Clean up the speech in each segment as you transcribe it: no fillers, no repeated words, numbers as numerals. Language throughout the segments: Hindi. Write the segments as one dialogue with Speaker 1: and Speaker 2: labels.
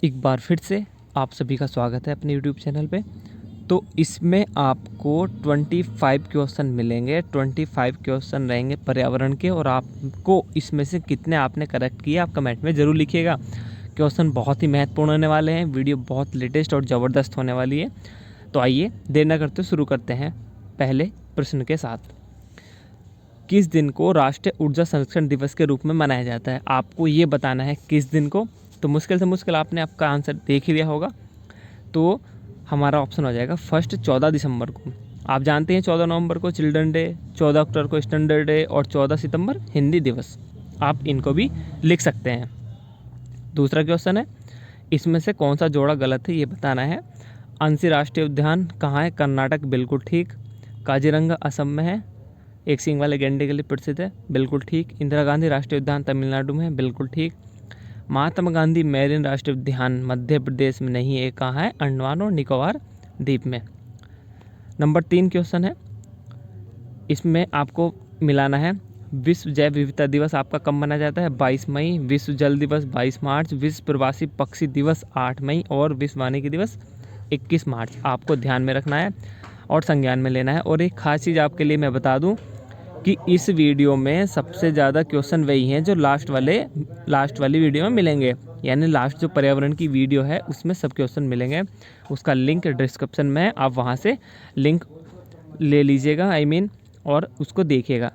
Speaker 1: एक बार फिर से आप सभी का स्वागत है अपने यूट्यूब चैनल पे। तो इसमें आपको 25 क्वेश्चन मिलेंगे। 25 क्वेश्चन रहेंगे पर्यावरण के, और आपको इसमें से कितने आपने करेक्ट किए आप कमेंट में ज़रूर लिखिएगा। क्वेश्चन बहुत ही महत्वपूर्ण होने वाले हैं, वीडियो बहुत लेटेस्ट और ज़बरदस्त होने वाली है। तो आइए देर न करते शुरू करते हैं पहले प्रश्न के साथ। किस दिन को राष्ट्रीय ऊर्जा संरक्षण दिवस के रूप में मनाया जाता है? आपको ये बताना है किस दिन को। तो मुश्किल से मुश्किल आपने आपका आंसर देख ही लिया होगा। तो हमारा ऑप्शन हो जाएगा फर्स्ट 14 दिसंबर को। आप जानते हैं 14 नवंबर को चिल्ड्रन डे, 14 अक्टूबर को स्टैंडर्ड डे और 14 सितंबर हिंदी दिवस। आप इनको भी लिख सकते हैं। दूसरा क्वेश्चन है, इसमें से कौन सा जोड़ा गलत है ये बताना है। अंशी राष्ट्रीय उद्यान कहाँ है? कर्नाटक, बिल्कुल ठीक। काजीरंगा असम में है, एक सींग वाले गैंडे के लिए प्रसिद्ध है, बिल्कुल ठीक। इंदिरा गांधी राष्ट्रीय उद्यान तमिलनाडु में है, बिल्कुल ठीक। महात्मा गांधी मैरीन राष्ट्रीय उद्यान मध्य प्रदेश में नहीं है, कहाँ है? अंडमान और निकोबार द्वीप में। नंबर 3 क्वेश्चन है, इसमें आपको मिलाना है विश्व जैव विविधता दिवस आपका कब मनाया जाता है? 22 मई। विश्व जल दिवस 22 मार्च। विश्व प्रवासी पक्षी दिवस 8 मई और विश्व वानिकी दिवस 21 मार्च। आपको ध्यान में रखना है और संज्ञान में लेना है। और एक खास चीज़ आपके लिए मैं बता दूं कि इस वीडियो में सबसे ज़्यादा क्वेश्चन वही हैं जो लास्ट वाली वीडियो में मिलेंगे। यानी लास्ट जो पर्यावरण की वीडियो है उसमें सब क्वेश्चन मिलेंगे। उसका लिंक डिस्क्रिप्शन में है, आप वहाँ से लिंक ले लीजिएगा और उसको देखिएगा।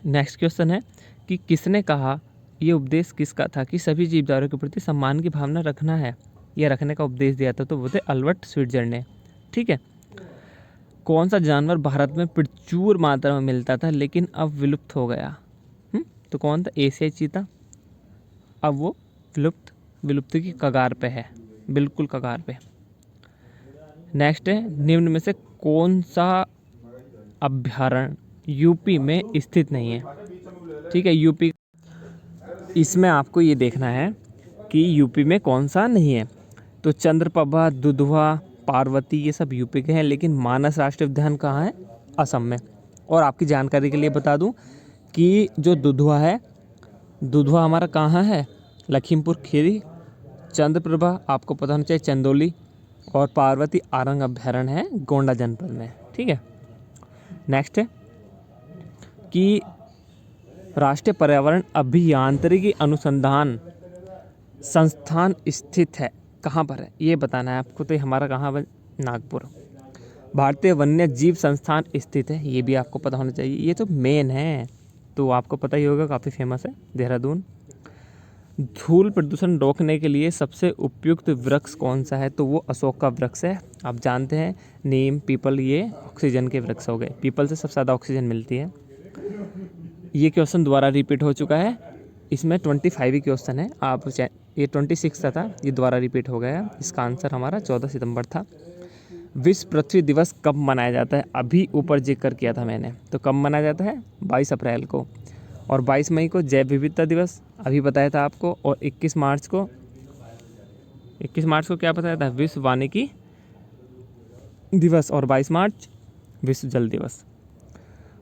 Speaker 1: नेक्स्ट क्वेश्चन है कि किसने कहा, ये उपदेश किसका था कि सभी जीवदारों के प्रति सम्मान की भावना रखना है? यह रखने का उपदेश दिया था तो वो थे अल्बर्ट स्विट्जर ने। ठीक है। कौन सा जानवर भारत में प्रचुर मात्रा में मिलता था लेकिन अब विलुप्त हो गया? तो कौन था? एशियाई चीता। अब वो विलुप्ति की कगार पे है, बिल्कुल कगार पे। नेक्स्ट है, निम्न में से कौन सा अभ्यारण्य यूपी में स्थित नहीं है? ठीक है, यूपी। इसमें आपको ये देखना है कि यूपी में कौन सा नहीं है। तो चंद्रप्रभा, दुधवा, पार्वती ये सब यूपी के हैं, लेकिन मानस राष्ट्रीय उद्यान कहाँ है? असम में। और आपकी जानकारी के लिए बता दूं कि जो दुधवा है, दुधवा हमारा कहाँ है? लखीमपुर खीरी। चंद्रप्रभा आपको पता होना चाहिए चंदौली, और पार्वती आरंग अभ्यारण्य है गोंडा जनपद में। ठीक है। नेक्स्ट है कि राष्ट्रीय पर्यावरण अभियांत्रिकी अनुसंधान संस्थान स्थित है कहाँ पर है? ये बताना है आपको। तो ये हमारा कहाँ है? नागपुर। भारतीय वन्य जीव संस्थान स्थित है, ये भी आपको पता होना चाहिए। ये तो मेन है, तो आपको पता ही होगा, काफ़ी फेमस है, देहरादून। धूल प्रदूषण रोकने के लिए सबसे उपयुक्त वृक्ष कौन सा है? तो वो अशोक का वृक्ष है। आप जानते हैं नीम, पीपल ये ऑक्सीजन के वृक्ष हो गए। पीपल से सबसे ज़्यादा ऑक्सीजन मिलती है। ये क्वेश्चन दोबारा रिपीट हो चुका है। इसमें 25 ही क्वेश्चन है। आप ये 26 था, ये दोबारा रिपीट हो गया। इसका आंसर हमारा 14 सितंबर था। विश्व पृथ्वी दिवस कब मनाया जाता है? अभी ऊपर जिक्र किया था मैंने। तो कब मनाया जाता है? 22 अप्रैल को। और 22 मई को जैव विविधता दिवस अभी बताया था आपको। और 21 मार्च को क्या बताया था? विश्व वानिकी दिवस। और 22 मार्च विश्व जल दिवस।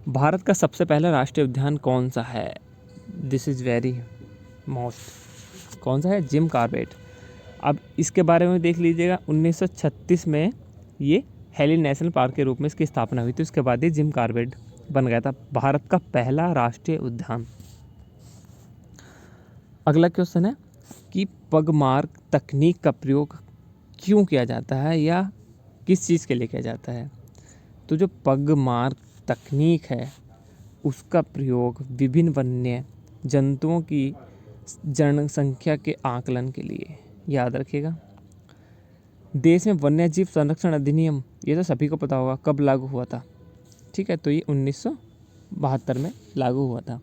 Speaker 1: भारत का सबसे पहला राष्ट्रीय उद्यान कौन सा है? This is very most. कौन सा है? Jim Corbett. अब इसके बारे में देख लीजिएगा, 1936 में ये हेली नेशनल पार्क के रूप में इसकी स्थापना हुई थी। उसके बाद ये जिम कॉर्बेट बन गया था भारत का पहला राष्ट्रीय उद्यान। अगला क्वेश्चन है कि पगमार्क तकनीक का प्रयोग क्यों किया जाता है या किस चीज़ के लिए किया जाता है? तो जो पगमार्क तकनीक है उसका प्रयोग विभिन्न वन्य जंतुओं की जनसंख्या के आकलन के लिए, याद रखिएगा। देश में वन्य जीव संरक्षण अधिनियम, ये तो सभी को पता होगा, कब लागू हुआ था? ठीक है, तो ये 1972 में लागू हुआ था।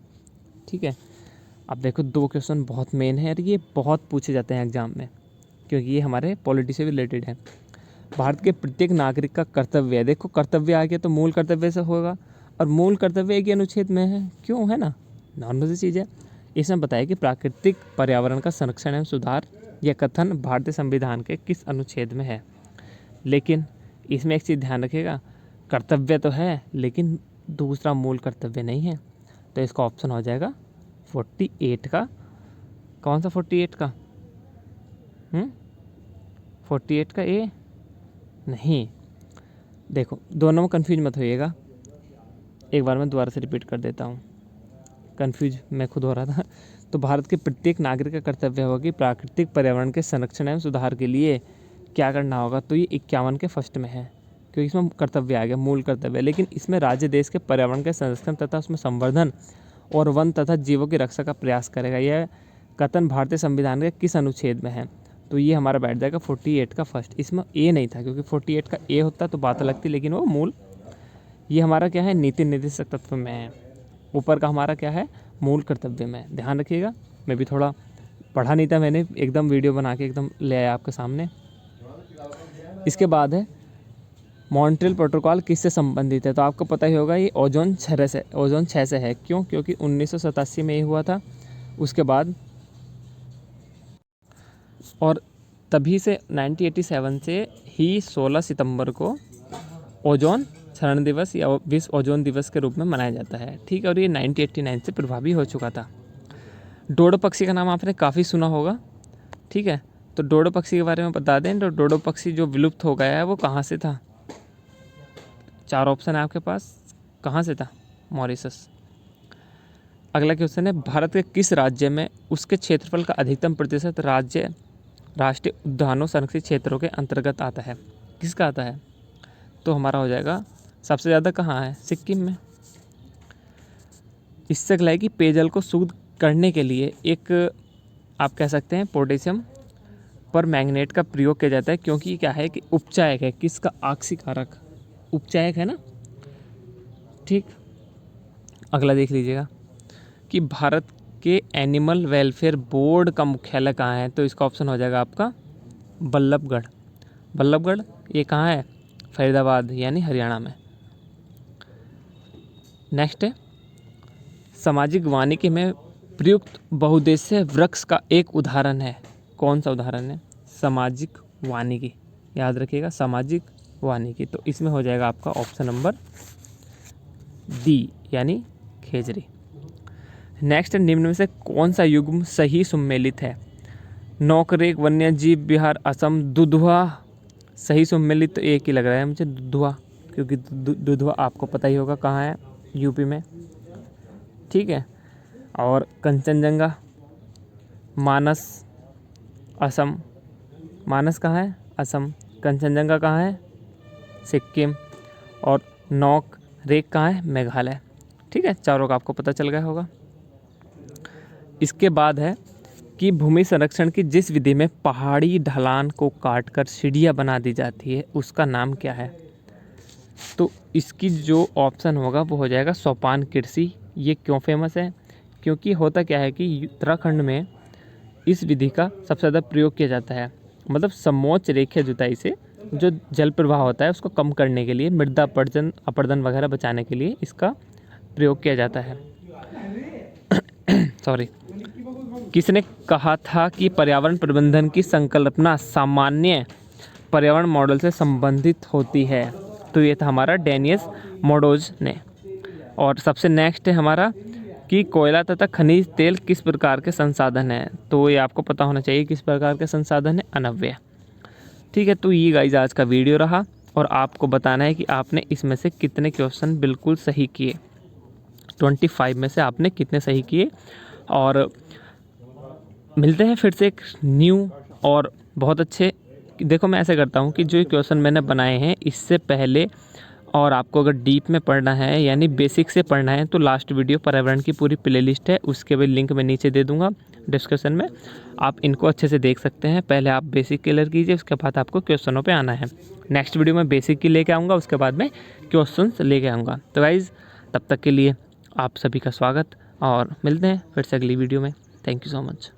Speaker 1: ठीक है। अब देखो, 2 क्वेश्चन बहुत मेन है और ये बहुत पूछे जाते हैं एग्जाम में, क्योंकि ये हमारे पॉलिटी से भी रिलेटेड है। भारत के प्रत्येक नागरिक का कर्तव्य है। देखो, कर्तव्य आ गया तो मूल कर्तव्य से होगा, और मूल कर्तव्य एक ही अनुच्छेद में है। क्यों? है ना, नॉर्मल सी चीज़ है। इसमें बताया कि प्राकृतिक पर्यावरण का संरक्षण एवं सुधार, यह कथन भारतीय संविधान के किस अनुच्छेद में है? लेकिन इसमें एक चीज़ ध्यान रखिएगा, कर्तव्य तो है लेकिन दूसरा मूल कर्तव्य नहीं है। तो इसका ऑप्शन हो जाएगा 48 का। कौन सा 48 का? 48 का ए नहीं, देखो दोनों में कन्फ्यूज मत होइएगा, एक बार मैं दोबारा से रिपीट कर देता हूँ, कन्फ्यूज मैं खुद हो रहा था। तो भारत के प्रत्येक नागरिक का कर्तव्य होगा कि प्राकृतिक पर्यावरण के संरक्षण एवं सुधार के लिए क्या करना होगा। तो ये 51 के फर्स्ट में है, क्योंकि इसमें कर्तव्य आ गया, मूल कर्तव्य। लेकिन इसमें राज्य देश के पर्यावरण के संरक्षण तथा उसमें संवर्धन और वन तथा जीवों की रक्षा का प्रयास करेगा। यह कथन भारतीय संविधान के किस अनुच्छेद में है। तो ये हमारा बैठ जाएगा 48 का फर्स्ट। इसमें ए नहीं था, क्योंकि 48 का ए होता तो बात लगती, लेकिन वो मूल, ये हमारा क्या है, नीति निर्देशक तत्व में है। ऊपर का हमारा क्या है, मूल कर्तव्य में। ध्यान रखिएगा, मैं भी थोड़ा पढ़ा नहीं था, मैंने एकदम वीडियो बना के एकदम ले आया आपके सामने। इसके बाद है मॉन्ट्रियल प्रोटोकॉल किससे संबंधित है। तो आपको पता ही होगा, ये ओजोन 6 से है। क्यों? क्योंकि 1987 में ये हुआ था, उसके बाद और तभी से 1987 से ही 16 सितंबर को ओजोन क्षरण दिवस या विश्व ओजोन दिवस के रूप में मनाया जाता है। ठीक है, और ये 1989 से प्रभावी हो चुका था। डोडो पक्षी का नाम आपने काफ़ी सुना होगा। ठीक है, तो डोडो पक्षी के बारे में बता दें। तो डोडो पक्षी जो विलुप्त हो गया है वो कहाँ से था। 4 ऑप्शन है आपके पास, कहाँ से था, मॉरिशस। अगला क्वेश्चन है, भारत के किस राज्य में उसके क्षेत्रफल का अधिकतम प्रतिशत राज्य राष्ट्रीय उद्यानों संरक्षित क्षेत्रों के अंतर्गत आता है। किसका आता है। तो हमारा हो जाएगा सबसे ज़्यादा कहाँ है, सिक्किम में। इससे अगला है कि पेयजल को शुद्ध करने के लिए एक आप कह सकते हैं पोटेशियम पर मैंगनेट का प्रयोग किया जाता है, क्योंकि क्या है कि उपचायक है। किसका, ऑक्सीकारक, उपचायक है ना। ठीक, अगला देख लीजिएगा कि भारत के एनिमल वेलफेयर बोर्ड का मुख्यालय कहाँ है। तो इसका ऑप्शन हो जाएगा आपका बल्लभगढ़। बल्लभगढ़ ये कहाँ है, फरीदाबाद यानी हरियाणा में। नेक्स्ट है, सामाजिक वानिकी में प्रयुक्त बहुउद्देशीय वृक्ष का एक उदाहरण है। कौन सा उदाहरण है, सामाजिक वानिकी, याद रखिएगा सामाजिक वानिकी। तो इसमें हो जाएगा आपका ऑप्शन नंबर डी यानी खेजरी। नेक्स्ट, निम्न में से कौन सा युग्म सही सुमेलित है। नौकरेक, वन्य जीव विहार, असम, दुधवा। सही सुमेलित तो एक ही लग रहा है मुझे, दुधवा, क्योंकि दुधवा आपको पता ही होगा कहाँ है, यूपी में। ठीक है, और कंचनजंगा, मानस, असम। मानस कहाँ है, असम। कंचनजंगा कहाँ है, सिक्किम। और नौक रेक कहाँ है, मेघालय। ठीक है, चारों का आपको पता चल गया होगा। इसके बाद है कि भूमि संरक्षण की जिस विधि में पहाड़ी ढलान को काटकर सीढ़ियाँ बना दी जाती है उसका नाम क्या है। तो इसकी जो ऑप्शन होगा वो हो जाएगा सोपान कृषि। ये क्यों फेमस है, क्योंकि होता क्या है कि उत्तराखंड में इस विधि का सबसे ज़्यादा प्रयोग किया जाता है। मतलब समोच्च रेखीय जुताई से जो जल प्रवाह होता है उसको कम करने के लिए, मृदा अपरदन वगैरह बचाने के लिए इसका प्रयोग किया जाता है। सॉरी, किसने कहा था कि पर्यावरण प्रबंधन की संकल्पना सामान्य पर्यावरण मॉडल से संबंधित होती है। तो ये था हमारा डेनियस मोडोज ने। और सबसे नेक्स्ट है हमारा कि कोयला तथा खनिज तेल किस प्रकार के संसाधन हैं। तो ये आपको पता होना चाहिए किस प्रकार के संसाधन है, अनव्यय। ठीक है, तो ये गाइस आज का वीडियो रहा और आपको बताना है कि आपने इसमें से कितने क्वेश्चन बिल्कुल सही किए। 25 में से आपने कितने सही किए। और मिलते हैं फिर से एक न्यू और बहुत अच्छे। देखो मैं ऐसे करता हूँ कि जो क्वेश्चन मैंने बनाए हैं इससे पहले, और आपको अगर डीप में पढ़ना है यानी बेसिक से पढ़ना है तो लास्ट वीडियो पर्यावरण की पूरी प्लेलिस्ट है, उसके भी लिंक मैं नीचे दे दूंगा डिस्क्रिप्शन में। आप इनको अच्छे से देख सकते हैं। पहले आप बेसिक क्लियर कीजिए, उसके बाद आपको क्वेश्चनों पे आना है। नेक्स्ट वीडियो में बेसिक की लेके आऊँगा, उसके बाद में क्वेश्चंस लेके आऊँगा। तो गाइज़ तब तक के लिए आप सभी का स्वागत और मिलते हैं फिर से अगली वीडियो में। Thank you so much.